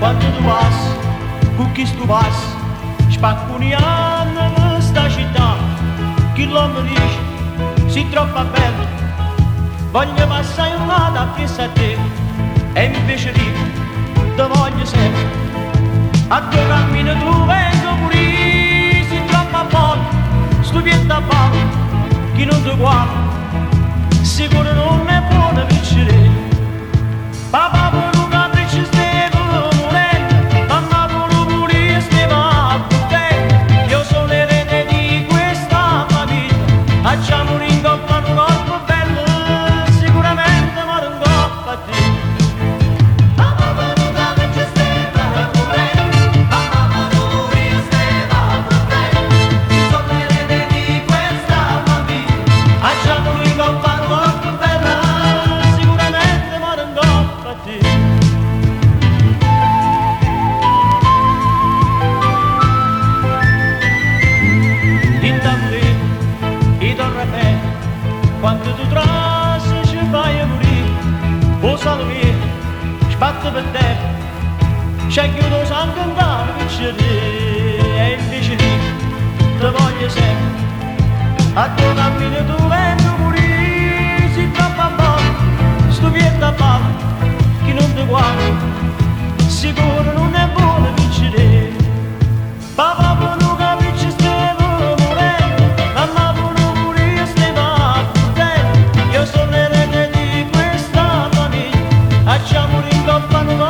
quando tu passi, con chi tu passi, spacconiamo questa città, chi lo mi dice, sei troppo bello, voglio passare un lato appresso a te, e invece dico, te voglio sempre, a tuo cammino tu vengo pure, sei troppo buono, stupietta buono, chi non ti guarda, sicuro non è buono vincere, papà per un capriccio stevo morendo, mamma per un pure steva contento, io sono l'erede di questa famiglia, facciamo rincoppare un corpo bello, sicuramente muore un coppa a te. Mamma per un capriccio steva morendo, mamma per un pure steva contento, io sono l'erede di questa famiglia, facciamo rincoppare un corpo bello, sicuramente muore un coppa a te. I torre bene, quando tu trasi ci fai a morire, o salve, sbatte per terra, c'è chiuso sangue in tale vincere, e invece di te voglio sempre, a tuo cammino tu vengo pure, si troppo a volte, stupietta a volte, chi non ti guarda, sicuro non è buono vincere, papà per un capriccio stevo morendo, mamma per un pure steva contento, io sono l'erede di questa famiglia, facciamo rincoppare un